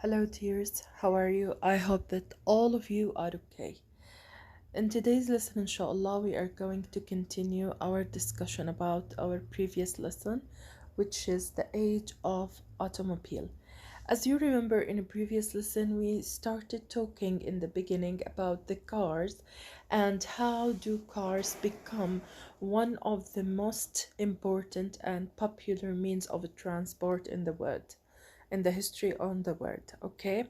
Hello, dears. How are you? I hope that all of you are okay. In today's lesson, inshallah, we are going to continue our discussion about our previous lesson, which is the age of automobile. As you remember, in a previous lesson, we started talking in the beginning about the cars and how do cars become one of the most important and popular means of transport in the world, in the history on the world. Okay,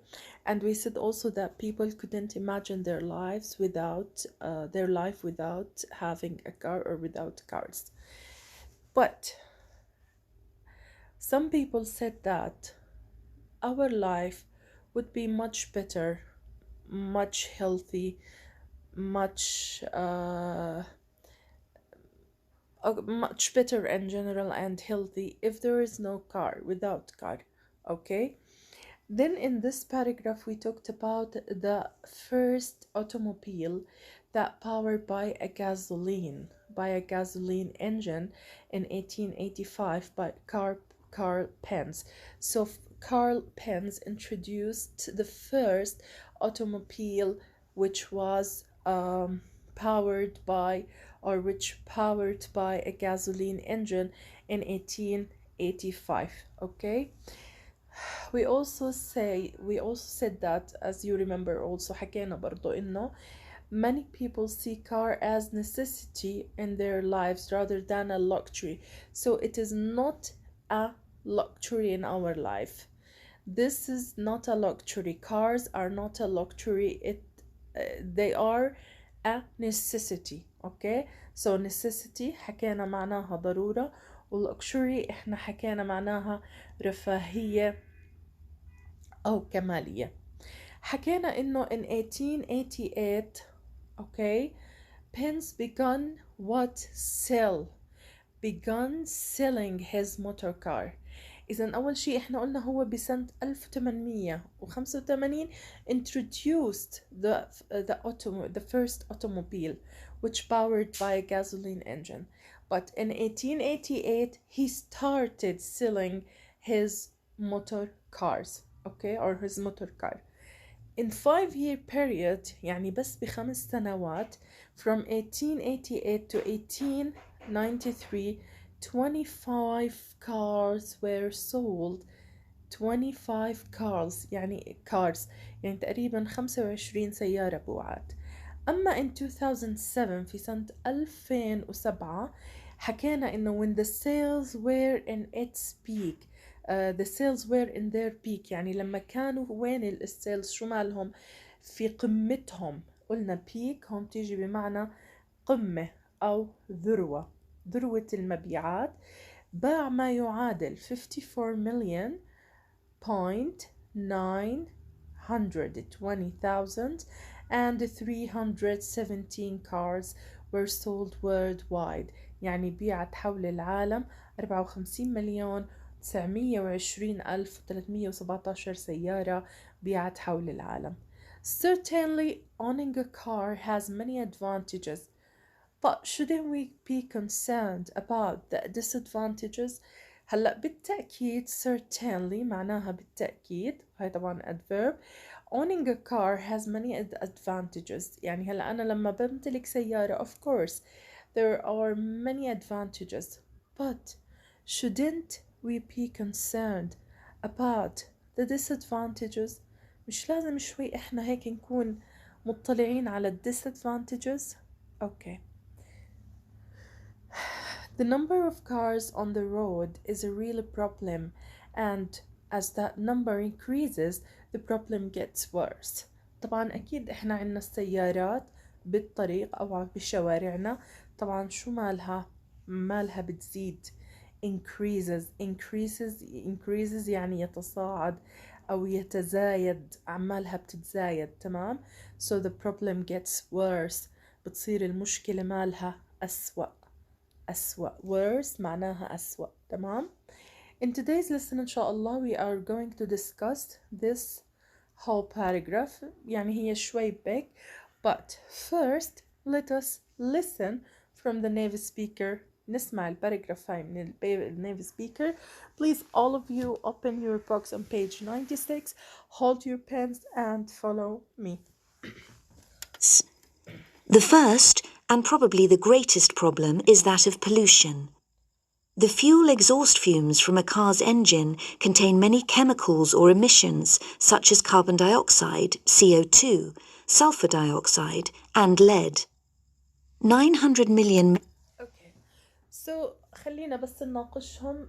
and we said also that people couldn't imagine their lives without their life without having a car or without cars. But some people said that our life would be much better, much healthy, much much better in general and healthy if there is no car, without car. Okay, then in this paragraph we talked about the first automobile that powered by a gasoline engine in 1885 by Carl Benz. So Carl Benz introduced the first automobile which was powered by which powered by a gasoline engine in 1885. Okay, we also said that, as you remember, also حكينا برضو إنه many people see car as necessity in their lives rather than a luxury. So it is not a luxury in our life. This is not a luxury. Cars are not a luxury. They are a necessity. Okay, so necessity حكينا معناها ضرورة، والluxury احنا حكينا معناها رفاهية أو كمالية. حكينا إنه in 1888 okay Pence began selling his motor car. إذا أول شيء إحنا قلنا هو بسنة 1885 introduced the first automobile which powered by a gasoline engine. But in 1888 he started selling his motor cars, okay, or his motor car. In 5-year period يعني بس ب5 سنوات from 1888 to 1893 25 cars were sold. 25 cars يعني تقريبا 25 سيارة بوعات. أما in 2007 في سنة 2007 حكينا إنه when the sales were in its peak, the sales were in their peak يعني لما كانوا وين السيلز شو مالهم في قمتهم. قلنا peak هون تيجي بمعنى قمة أو ذروة المبيعات. باع ما يعادل 54 million point 920,000 and 317 cars were sold worldwide. يعني بيعت حول العالم 54 مليون 920 ألف 317 سيارة بيعت حول العالم. Certainly owning a car has many advantages, but shouldn't we be concerned about the disadvantages? هلا بالتأكيد certainly معناها بالتأكيد، هاي طبعا adverb. Owning a car has many advantages. يعني هلا أنا لما بمتلك سيارة of course there are many advantages, but shouldn't we be concerned about the disadvantages? مش لازم شوي إحنا هيك نكون مطلعين على disadvantages؟ Okay. The number of cars on the road is a real problem, and as that number increases, the problem gets worse. طبعا أكيد إحنا عنا السيارات بالطريق أو بشوارعنا، طبعا شو مالها بتزيد. increases يعني يتصاعد أو يتزايد، عمالها بتتزايد. تمام. So the problem gets worse. بتصير المشكلة مالها أسوأ. worse معناها أسوأ. تمام. In today's lesson inshallah we are going to discuss this whole paragraph. يعني هي شوي big, but first let us listen from the native speaker نسمع الباراجراف هاي من النيف speaker. Please all of you open your books on page 96, hold your pens and follow me. The first, and probably the greatest problem, is that of pollution. The fuel exhaust fumes from a car's engine contain many chemicals or emissions, such as carbon dioxide, CO2, sulfur dioxide, and lead. 900 million... Okay, so خلينا بس نناقشهم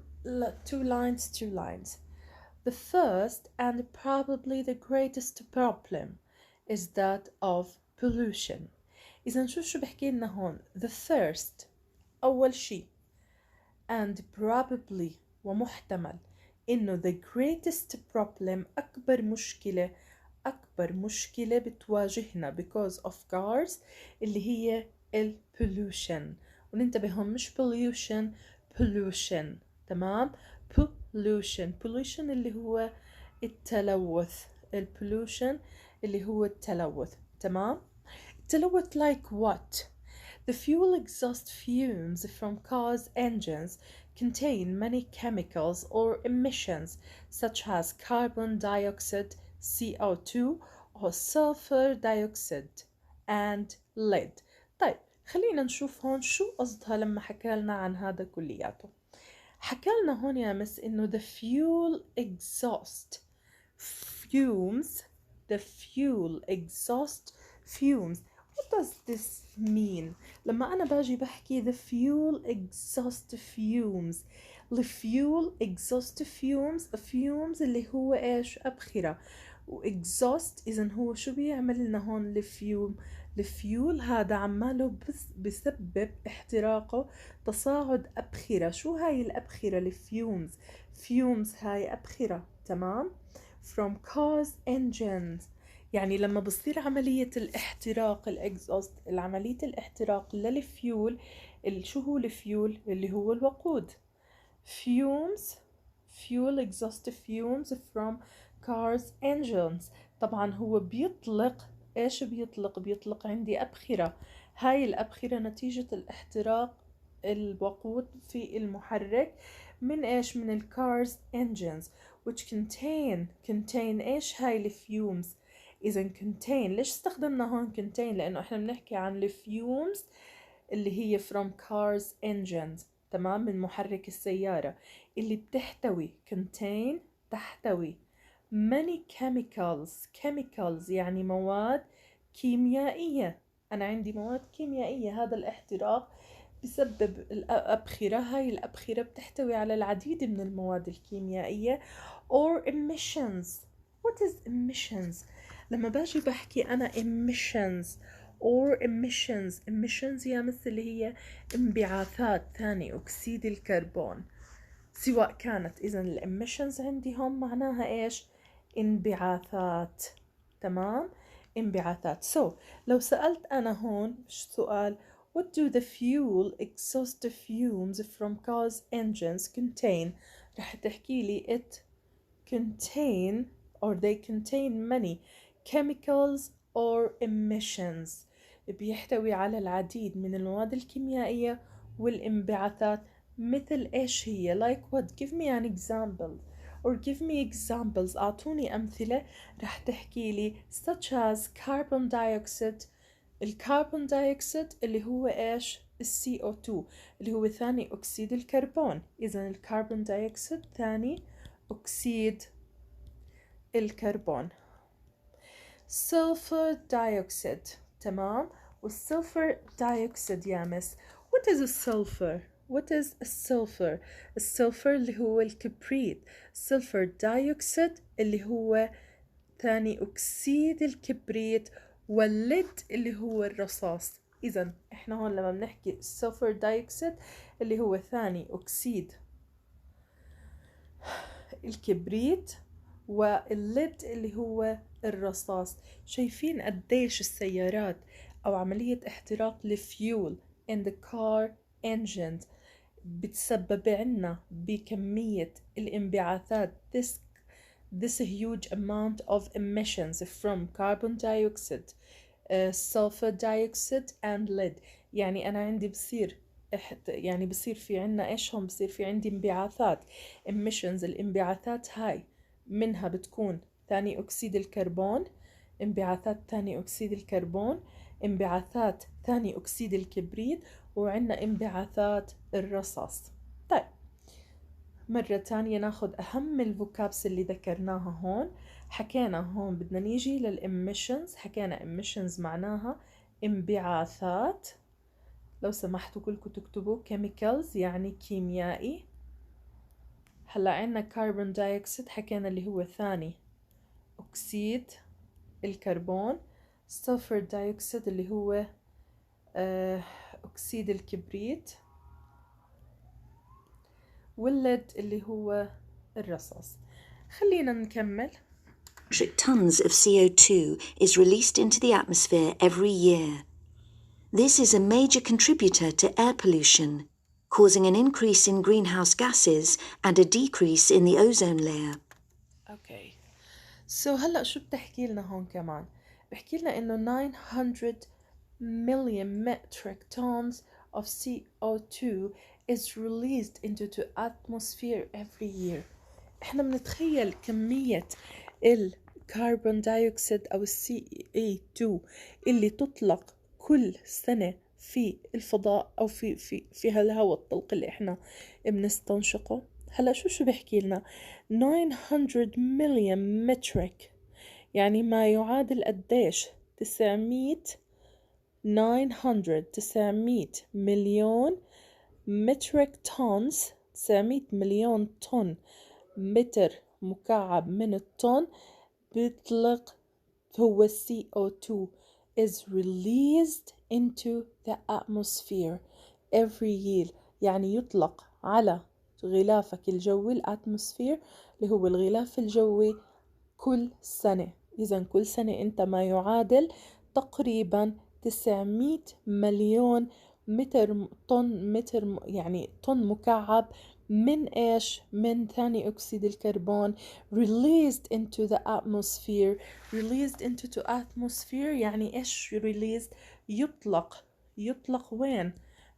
two lines. The first and probably the greatest problem is that of pollution. إذا شو بحكي لنا هون؟ The first أول شي and probably ومحتمل إنه the greatest problem أكبر مشكلة بتواجهنا because of cars اللي هي pollution. وننتبه هون مش pollution تمام. pollution اللي هو التلوث. pollution اللي هو التلوث تمام. التلوث like what? The fuel exhaust fumes from cars' engines contain many chemicals or emissions such as carbon dioxide, CO2 or sulfur dioxide and lead. طيب خلينا نشوف هون شو قصدها لما حكالنا عن هذا كلياته. حكالنا هون يا مس إنه the fuel exhaust fumes. What does this mean؟ لما أنا باجي بحكي the fuel exhaust fumes. the fuel exhaust fumes اللي هو إيش؟ أبخرة. exhaust إذن هو شو بيعمل لنا هون الفيول هذا عماله بسبب احتراقه تصاعد أبخرة. شو هاي الأبخرة الفيومز؟ فيومز هاي أبخرة تمام from cars engines. يعني لما بصير عملية الاحتراق الإكزوست عملية الاحتراق للفيول شو هو الفيول؟ اللي هو الوقود. fuel exhaust fumes from cars engines. طبعا هو بيطلق ايش بيطلق عندي أبخرة. هاي الأبخرة نتيجة الاحتراق الوقود في المحرك من ايش؟ من الكارز engines which contain ايش هاي الفيومز؟ إذا contain ليش استخدمنا هون contain؟ لأنه إحنا بنحكي عن الفيومز اللي هي from cars engines تمام من محرك السيارة اللي بتحتوي contain تحتوي many chemicals يعني مواد كيميائية. أنا عندي مواد كيميائية. هذا الاحتراق بسبب الأبخرة. هاي الأبخرة بتحتوي على العديد من المواد الكيميائية or emissions. What is emissions؟ لما باجي بحكي أنا emissions يا مثل اللي هي انبعاثات ثاني أكسيد الكربون سواء كانت. إذن الإميشنز عندي هم معناها إيش؟ انبعاثات تمام. انبعاثات. So لو سألت أنا هون سؤال what do the fuel exhaust fumes from cars engines contain؟ رح تحكي لي it contain or they contain many chemicals or emissions. بيحتوي على العديد من المواد الكيميائية والانبعاثات. مثل إيش هي؟ like what? give me an example or give me examples. أعطوني أمثلة. رح تحكي لي such as carbon dioxide. الكربون دايوكسيد اللي هو إيش؟ CO2 اللي هو ثاني أكسيد الكربون. إذن الكربون دايوكسيد ثاني أكسيد الكربون. sulfur dioxide تمام. والسلفر دايوكسيد يا مس what is a sulfur؟ السلفر اللي هو الكبريت. سلفر دايوكسيد اللي هو ثاني أكسيد الكبريت. والليد اللي هو الرصاص. إذن إحنا هون لما بنحكي السلفر دايوكسيد اللي هو ثاني أكسيد الكبريت والليد اللي هو الرصاص. شايفين قديش السيارات أو عملية احتراق الفيول in the car engines بتسبب عنا بكمية الانبعاثات this huge amount of emissions from carbon dioxide, sulfur dioxide and lead. يعني أنا عندي بصير يعني بصير في عنا إيش هون، بصير في عندي انبعاثات emissions. الانبعاثات هاي منها بتكون ثاني أكسيد الكربون، انبعاثات ثاني أكسيد الكربون، انبعاثات ثاني أكسيد الكبريت، وعنا انبعاثات الرصاص. طيب مرة تانية ناخد أهم الفوكابس اللي ذكرناها هون. حكينا هون بدنا نيجي للإميشنز، حكينا إميشنز معناها انبعاثات، لو سمحتوا كلكم تكتبوا chemicals يعني كيميائي. هلا عنا كربون دايوكسيد حكينا اللي هو ثاني أكسيد الكربون، سلفر دايوكسيد اللي هو أكسيد الكبريت، والليد اللي هو الرصاص. خلينا نكمل. Metric tons of CO2 is released into the atmosphere every year. This is a major contributor to air pollution, causing an increase in greenhouse gases and a decrease in the ozone layer. اوكي سو هلا شو بتحكي لنا هون كمان؟ بحكي لنا انه 900 million metric tons of CO2 is released into the atmosphere every year. احنا بنتخيل كمية الكربون دايوكسيد او CO2 اللي تطلق كل سنة في الفضاء او في هالهواء الطلق اللي احنا بنستنشقه. هلا شو بحكي لنا 900 مليون مترك، يعني ما يعادل قديش 900 مليون مترك تونز، 900 مليون طن متر مكعب من الطن بيطلق هو CO2 is released into the atmosphere every year. يعني يطلق على غلافك الجوي الاتموسفير اللي هو الغلاف الجوي كل سنة. إذا كل سنة أنت ما يعادل تقريبا 900 مليون يعني طن مكعب من إيش؟ من ثاني أكسيد الكربون released into the atmosphere. released into the atmosphere يعني إيش released؟ يطلق وين؟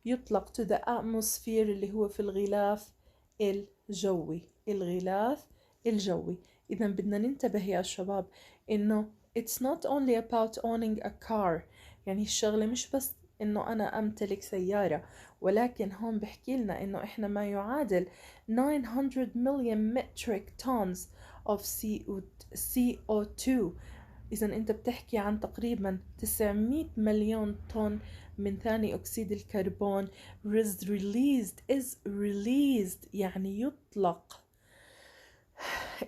يطلق to the atmosphere اللي هو في الغلاف الجوي، الغلاف الجوي. إذا بدنا ننتبه يا شباب إنه it's not only about owning a car، يعني الشغلة مش بس إنه أنا أمتلك سيارة، ولكن هون بحكي لنا إنه إحنا ما يعادل 900 million metric tons of CO2. إذا أنت بتحكي عن تقريبا 900 مليون طن من ثاني أكسيد الكربون is released يعني يطلق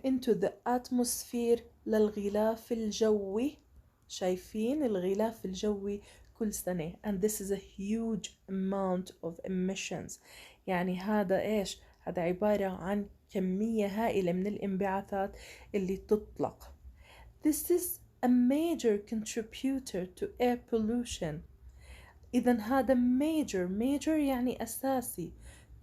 into the atmosphere للغلاف الجوي. شايفين الغلاف الجوي كل سنة and this is a huge amount of emissions. يعني هذا إيش؟ هذا عبارة عن كمية هائلة من الانبعاثات اللي تطلق. This is a major contributor to air pollution. إذا هذا major يعني أساسي،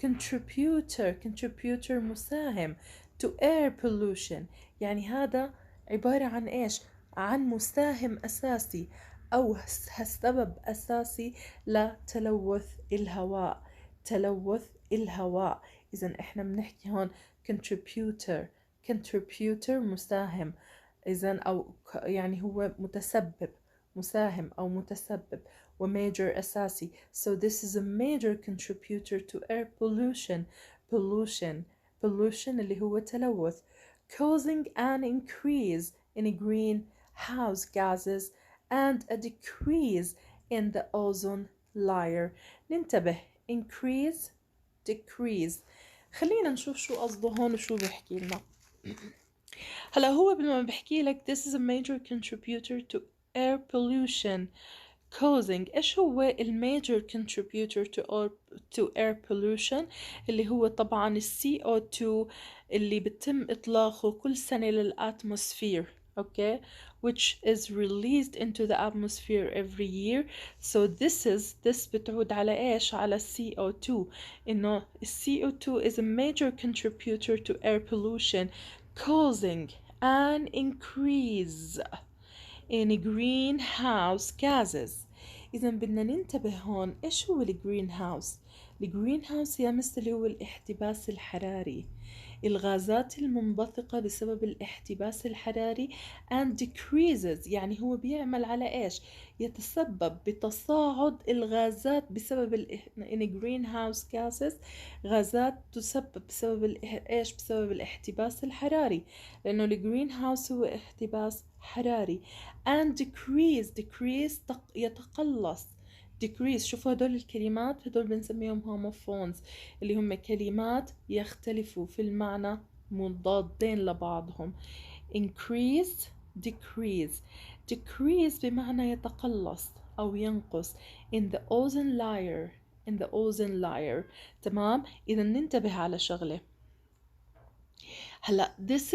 contributor مساهم to air pollution، يعني هذا عبارة عن إيش؟ عن مساهم أساسي أو سبب أساسي لتلوث الهواء، تلوث الهواء. إذا إحنا بنحكي هون contributor مساهم، إذا أو يعني هو متسبب، مساهم أو متسبب، وميجر أساسي. So this is a major contributor to air pollution. pollution اللي هو تلوث. causing an increase in greenhouse gases and a decrease in the ozone layer. ننتبه increase decrease. خلينا نشوف شو قصده هون وشو بحكي لنا. هلا هو لما بحكي لك this is a major contributor to air pollution causing، إيش هو major contributor to air pollution؟ اللي هو طبعا CO2 اللي بتم إطلاقه كل سنة للأتموسفير، okay, which is released into the atmosphere every year. So this بتعود على إيش؟ على CO2. إنه CO2 is a major contributor to air pollution causing an increase in greenhouse gases. إذا بدنا ننتبه هون إيش هو الجرين هاوس؟ الجرين هاوس يا مس اللي هو الاحتباس الحراري، الغازات المنبثقة بسبب الاحتباس الحراري and decreases، يعني هو بيعمل على إيش؟ يتسبب بتصاعد الغازات بسبب in greenhouse gases، غازات تسبب بسبب إيش؟ بسبب الاحتباس الحراري، لأنه الجرين هاوس هو احتباس حراري and decrease يتقلص. decrease، شوفوا هدول الكلمات هدول بنسميهم homophones، اللي هم كلمات يختلفوا في المعنى مضادين لبعضهم. increase decrease بمعنى يتقلص أو ينقص in the ozone layer تمام. إذا ننتبه على شغلة، هلا this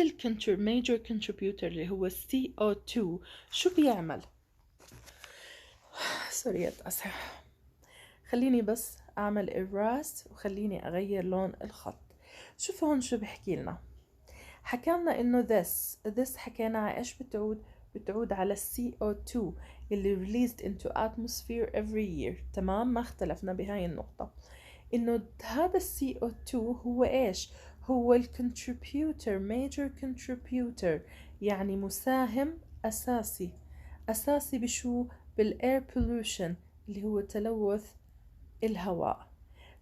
major contributor اللي هو CO2 شو بيعمل؟ سوري أتأسف، خليني بس أعمل إراس وخليني أغير لون الخط. شوفوا هون شو بحكي لنا، حكالنا إنه this حكينا على إيش بتعود على CO2 اللي released into atmosphere every year، تمام، ما اختلفنا بهاي النقطة. إنه هذا CO2 هو إيش؟ هو major contributor، يعني مساهم أساسي بشو؟ بالair pollution اللي هو تلوث الهواء.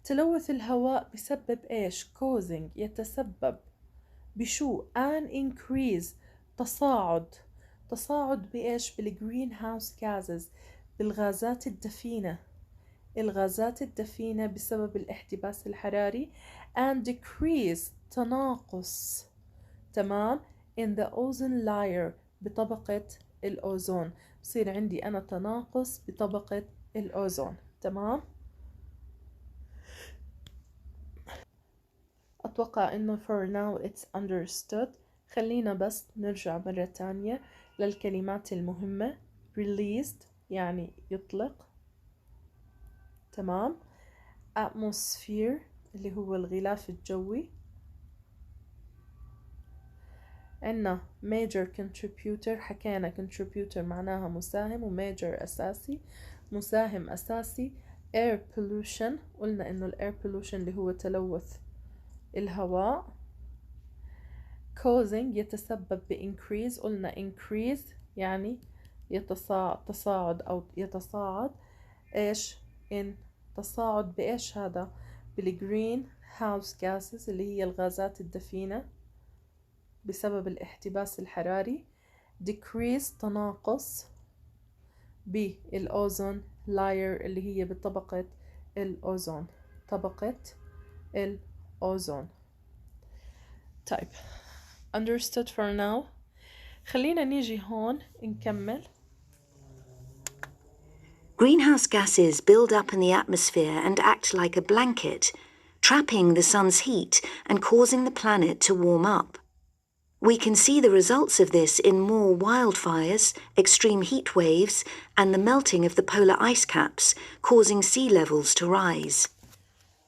تلوث الهواء بسبب إيش؟ causing، يتسبب بشو؟ an increase، تصاعد بإيش؟ بالgreen house gases، بالغازات الدفينة، الغازات الدفينة بسبب الاحتباس الحراري and decrease، تناقص، تمام، in the ozone layer، بطبقة الأوزون، بصير عندي أنا تناقص بطبقة الأوزون، تمام. أتوقع إنه for now it's understood. خلينا بس نرجع مرة تانية للكلمات المهمة. released يعني يطلق، تمام. atmosphere اللي هو الغلاف الجوي. عنا major contributor، حكينا contributor معناها مساهم، ومajor أساسي، مساهم أساسي. air pollution، قلنا إنه air pollution اللي هو تلوث الهواء. causing يتسبب increase، قلنا increase يعني تصاعد أو يتصاعد. إيش؟ in تصاعد بإيش هذا؟ بالgreen house gases اللي هي الغازات الدفينة بسبب الاحتباس الحراري. decrease تناقص بالأوزون layer اللي هي بطبقة الأوزون، طبقة الأوزون. طيب understood for now. خلينا نيجي هون نكمل. Greenhouse gases build up in the atmosphere and act like a blanket, trapping the sun's heat and causing the planet to warm up. We can see the results of this in more wildfires, extreme heat waves, and the melting of the polar ice caps, causing sea levels to rise.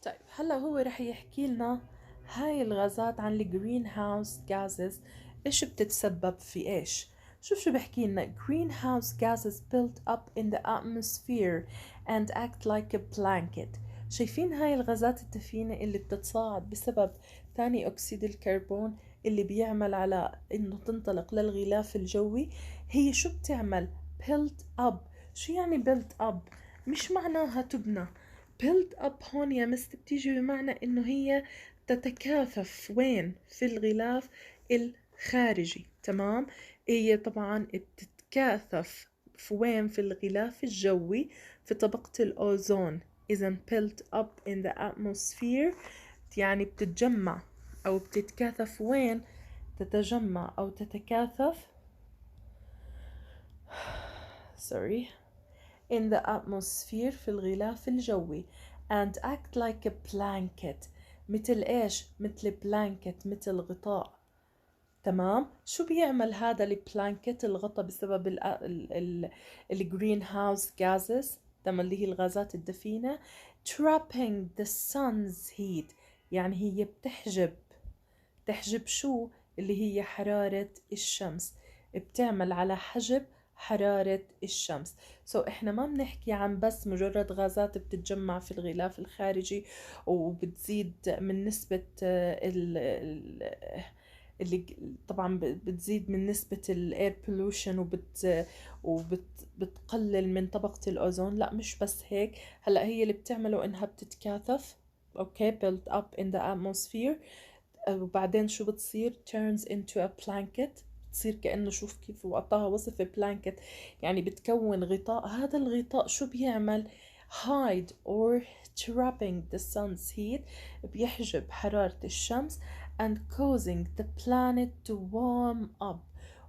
طيب هلا هو رح يحكي لنا هاي الغازات عن الجرين هاوس جازز ايش بتتسبب في ايش. شوف شو بحكي لنا: greenhouse gases build up in the atmosphere and act like a blanket. شايفين هاي الغازات الدفينة اللي بتتصاعد بسبب ثاني أكسيد الكربون اللي بيعمل على إنه تنطلق للغلاف الجوي؟ هي شو بتعمل؟ build up. شو يعني build up؟ مش معناها تبنى. build up هون يا مس بتيجي بمعنى إنه هي تتكاثف. وين؟ في الغلاف الخارجي، تمام. هي طبعا بتتكاثف في وين؟ في الغلاف الجوي في طبقة الأوزون. إذا built up in the atmosphere يعني بتتجمع أو بتتكاثف. وين؟ تتجمع أو تتكاثف in the atmosphere في الغلاف الجوي and act like a blanket. مثل إيش؟ مثل blanket، مثل غطاء، تمام. شو بيعمل هذا البلانكت؟ الغطاء بسبب الجرين هاوس جازز، تمام، اللي هي الغازات الدفينة. trapping the sun's heat يعني هي تحجب شو؟ اللي هي حرارة الشمس، بتعمل على حجب حرارة الشمس. احنا ما بنحكي عن بس مجرد غازات بتتجمع في الغلاف الخارجي وبتزيد من نسبة اللي طبعا بتزيد من نسبة الاير بولوشن وبتقلل من طبقة الأوزون. لا مش بس هيك، هلأ هي اللي بتعمله إنها بتتكاثف، okay, build up in the atmosphere. وبعدين شو بتصير؟ turns into a blanket. بتصير كأنه، شوف كيف وقتها وصف blanket، يعني بتكون غطاء. هذا الغطاء شو بيعمل؟ hide or trapping the sun's heat، بيحجب حرارة الشمس and causing the planet to warm up.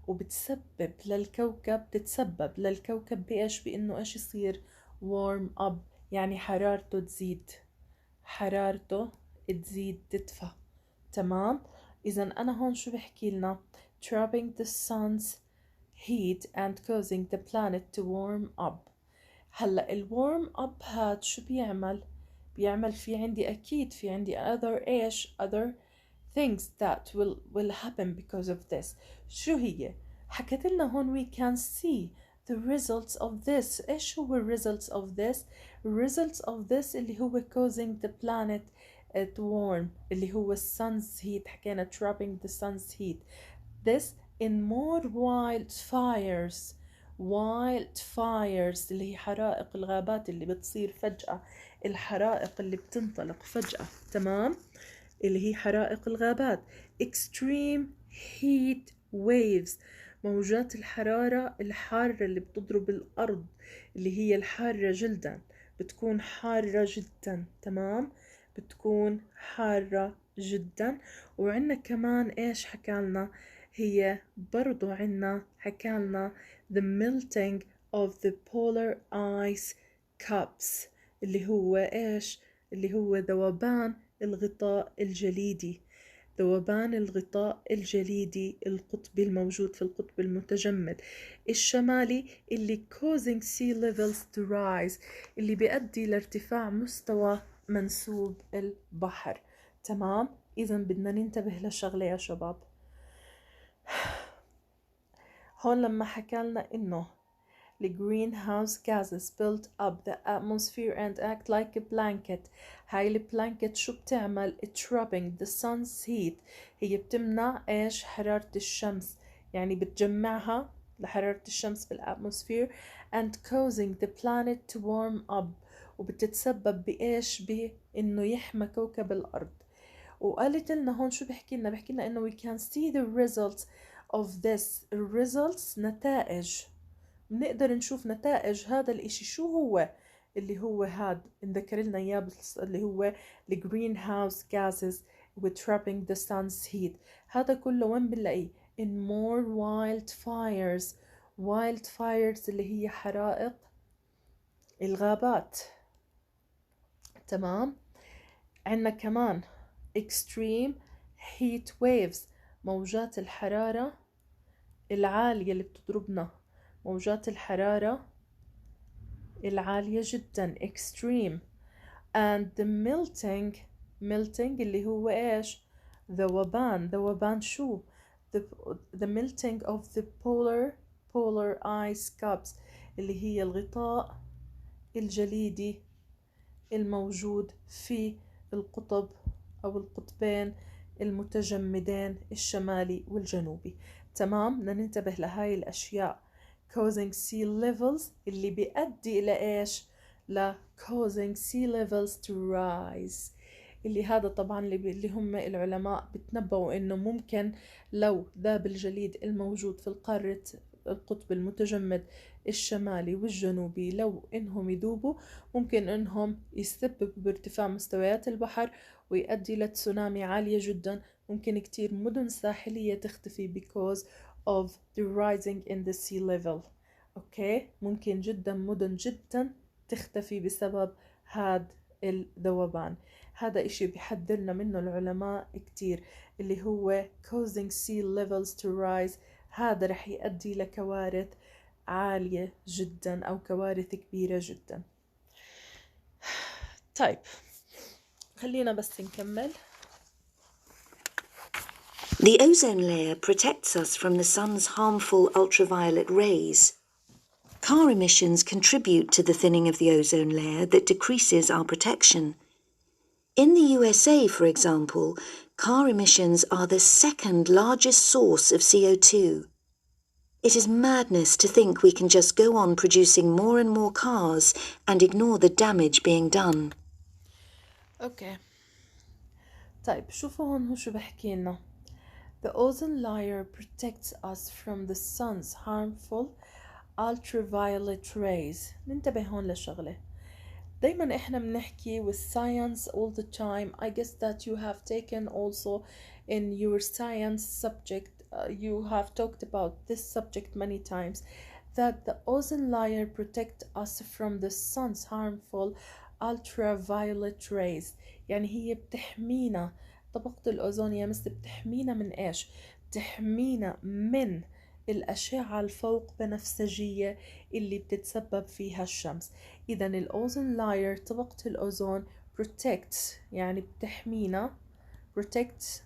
بتتسبب للكوكب بإيش؟ بإنه إيش يصير؟ warm up، يعني حرارته تزيد، حرارته تزيد تدفى. تمام؟ إذا أنا هون شو بحكي لنا؟ trapping the sun's heat and causing the planet to warm up. هلا الورم اب هاد شو بيعمل؟ بيعمل في عندي، أكيد في عندي other things that will happen because of this. شو هي؟ حكت لنا هون we can see the results of this. إيش هو results of this؟ results of this اللي هو causing the planet to warm، اللي هو sun's heat. حكينا trapping the sun's heat. This in more wildfires اللي هي حرائق الغابات اللي بتصير فجأة، الحرائق اللي بتنطلق فجأة. تمام؟ اللي هي حرائق الغابات. extreme heat waves، موجات الحرارة الحارة اللي بتضرب الأرض، اللي هي الحارة جدا، بتكون حارة جدا. تمام؟ بتكون حارة جدا. وعنا كمان إيش حكالنا؟ هي برضو عنا حكالنا the melting of the polar ice caps، اللي هو إيش؟ اللي هو ذوبان الغطاء الجليدي. ذوبان الغطاء الجليدي القطبي الموجود في القطب المتجمد الشمالي، اللي causing sea levels to rise، اللي بيؤدي لارتفاع مستوى منسوب البحر. تمام؟ إذا بدنا ننتبه لشغلة يا شباب. هون لما حكالنا إنه the greenhouse gases build up the atmosphere and act like a blanket. هاي البلانكت شو بتعمل؟ trapping the sun's heat، هي بتمنع إيش؟ حرارة الشمس، يعني بتجمعها لحرارة الشمس في الاتموسفير and causing the planet to warm up، وبتتسبب بإيش؟ بإنه يحمى كوكب الأرض. وقالت لنا هون شو بحكي لنا؟ بحكي لنا إنه we can see the results of this. results نتائج، بنقدر نشوف نتائج هذا الاشي. شو هو؟ اللي هو هاد نذكر لنا اياه، اللي هو the greenhouse gases with trapping the sun's heat. هذا كله وين بنلاقيه؟ in more wildfires. wildfires اللي هي حرائق الغابات. تمام؟ عنا كمان extreme heat waves، موجات الحرارة العالية اللي بتضربنا، موجات الحرارة العالية جدا extreme. and the melting اللي هو إيش؟ ذوبان شو؟ the melting of the polar ice caps، اللي هي الغطاء الجليدي الموجود في القطب أو القطبين المتجمدين الشمالي والجنوبي. تمام؟ بدنا ننتبه لهاي الأشياء. causing sea levels اللي بيؤدي إلى إيش؟ ل causing sea levels to rise، اللي هذا طبعا اللي هم العلماء بتنبؤوا إنه ممكن لو ذاب الجليد الموجود في القارة القطب المتجمد الشمالي والجنوبي، لو إنهم يذوبوا ممكن إنهم يسببوا بارتفاع مستويات البحر ويؤدي لتسونامي عالية جدا. ممكن كتير مدن ساحلية تختفي because of the rising in the sea level. أوكي، ممكن جدا مدن جدا تختفي بسبب هذا الذوبان. هذا إشي بيحذرنا منه العلماء كتير، اللي هو causing sea levels to rise. هذا رح يؤدي لكوارث عالية جدا أو كوارث كبيرة جدا. طيب خلينا بس نكمل. The ozone layer protects us from the sun's harmful ultraviolet rays. car emissions contribute to the thinning of the ozone layer that decreases our protection. In the USA, for example, car emissions are the second largest source of CO2. It is madness to think we can just go on producing more and more cars and ignore the damage being done. اوكي طيب شوفوا هون هو شو بحكي لنا. The ozone layer protects us from the sun's harmful ultraviolet rays. ننتبه هون لشغلة. دايما احنا بنحكي with science all the time. I guess that you have taken also in your science subject, you have talked about this subject many times, that the ozone layer protects us from the sun's harmful ultraviolet rays. يعني هي بتحمينا، طبقة الأوزون يا مس بتحمينا من إيش؟ بتحمينا من الأشعة الفوق بنفسجية اللي بتتسبب فيها الشمس. إذا الأوزون لاير، طبقة الأوزون protects يعني بتحمينا، protects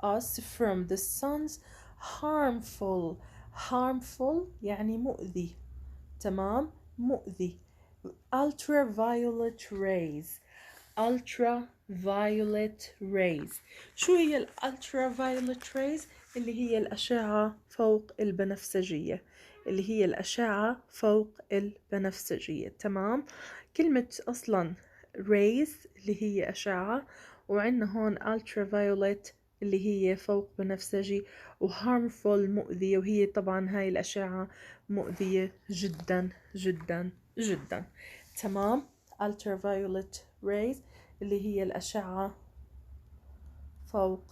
us from the sun's harmful يعني مؤذي، تمام، مؤذي، ultraviolet rays. شو هي الالترافايولت ريز؟ اللي هي الأشعة فوق البنفسجية، تمام. كلمة أصلا rays اللي هي أشعة، وعندنا هون ultraviolet اللي هي فوق بنفسجي، وharmful مؤذية، وهي طبعا هاي الأشعة مؤذية جدا جدا جدا، تمام. ultraviolet rays اللي هي الأشعة فوق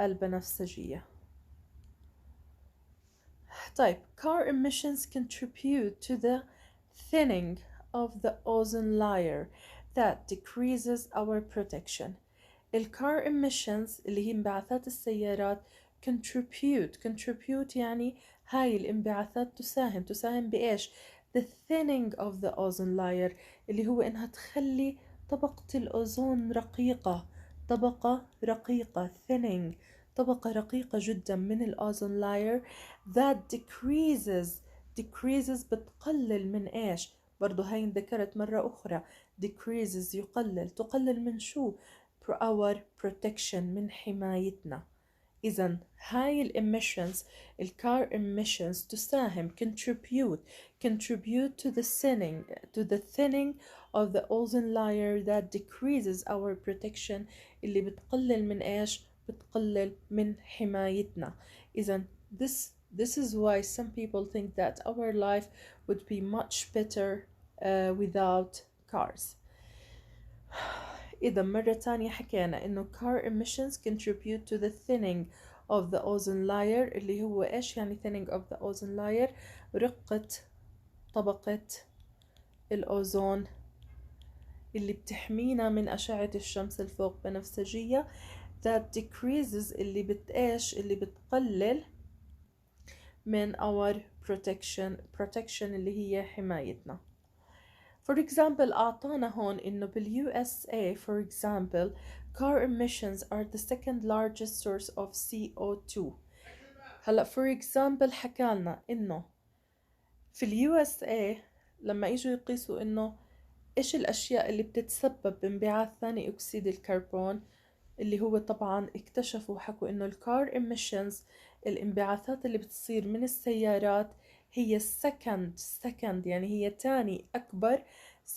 البنفسجية. طيب car emissions contribute to the thinning of the ozone layer that decreases our protection. car emissions اللي هي انبعاثات السيارات contribute يعني هاي الانبعاثات تساهم بإيش؟ the thinning of the ozone layer، اللي هو إنها تخلي طبقة الأوزون رقيقة، طبقة رقيقة thinning، طبقة رقيقة جدا من الأوزون لاير that decreases بتقلل من إيش؟ برضو هاي ذكرت مرة أخرى decreases تقلل من شو؟ our protection من حمايتنا. إذن هاي emissions، car emissions تساهم contribute to the thinning of the ozone layer that decreases our protection، اللي بتقلل من إيش؟ بتقلل من حمايتنا. إذن this is why some people think that our life would be much better without cars. إذا مرة تانية حكينا إنه car emissions contribute to the thinning of the ozone layer، اللي هو إيش يعني thinning of the ozone layer؟ رقة طبقة الأوزون اللي بتحمينا من أشعة الشمس الفوق بنفسجية that decreases اللي بتقلل من our protection اللي هي حمايتنا. For example أعطانا هون إنه USA for example car emissions are the second largest source of CO2. هلا for example حكالنا إنه في USA لما يجوا يقيسوا إنه إيش الأشياء اللي بتتسبب بانبعاث ثاني أكسيد الكربون، اللي هو طبعا اكتشفوا حكوا إنه الكار emissions، الانبعاثات اللي بتصير من السيارات هي second يعني هي تاني أكبر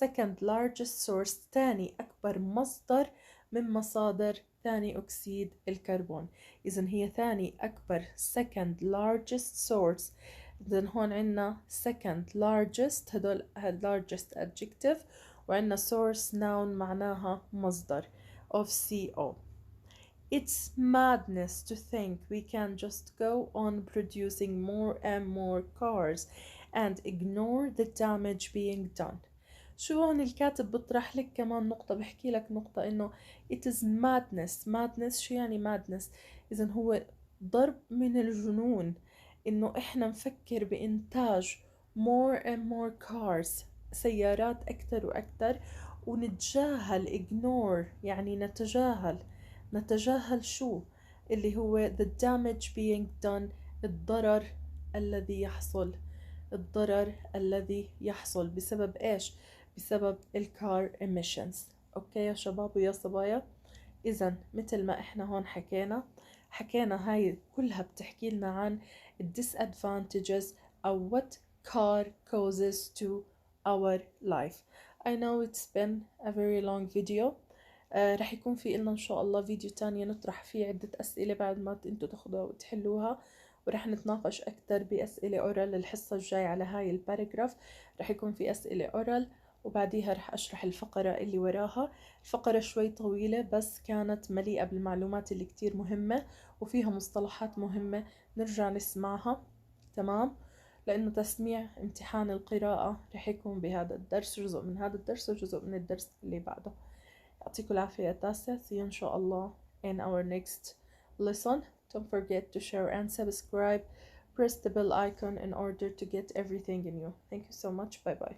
second largest source، تاني أكبر مصدر من مصادر ثاني أكسيد الكربون. إذن هي ثاني أكبر second largest source. إذن هون عنا second largest، هدول largest adjective، وعنا source noun معناها مصدر of CO. It's madness to think we can just go on producing more and more cars and ignore the damage being done. شو هون الكاتب بطرح لك كمان نقطة، بحكي لك نقطة إنه it is madness. شو يعني madness؟ إذن هو ضرب من الجنون إنه إحنا نفكر بإنتاج more and more cars، سيارات أكثر وأكثر، ونتجاهل ignore يعني نتجاهل شو اللي هو the damage being done، الضرر الذي يحصل، الضرر الذي يحصل بسبب إيش؟ بسبب الكار emissions. أوكي يا شباب ويا صبايا، إذا مثل ما إحنا هون حكينا هاي كلها بتحكي لنا عن disadvantages أو what car causes to our life. I know it's been a very long video. رح يكون في إلنا إن شاء الله فيديو تاني نطرح فيه عدة أسئلة بعد ما انتوا تاخدوها وتحلوها، ورح نتناقش أكتر بأسئلة أورال الحصة الجاية على هاي الباراجراف. رح يكون في أسئلة أورال وبعديها رح أشرح الفقرة اللي وراها. الفقرة شوي طويلة بس كانت مليئة بالمعلومات اللي كتير مهمة وفيها مصطلحات مهمة نرجع نسمعها، تمام؟ لأنه تسميع امتحان القراءة رح يكون بهذا الدرس، جزء من هذا الدرس وجزء من الدرس اللي بعده. يعطيكم العافية يا تاسع. See you إن شاء الله in our next lesson. Don't forget to share and subscribe. Press the bell icon in order to get everything new. Thank you so much. Bye bye.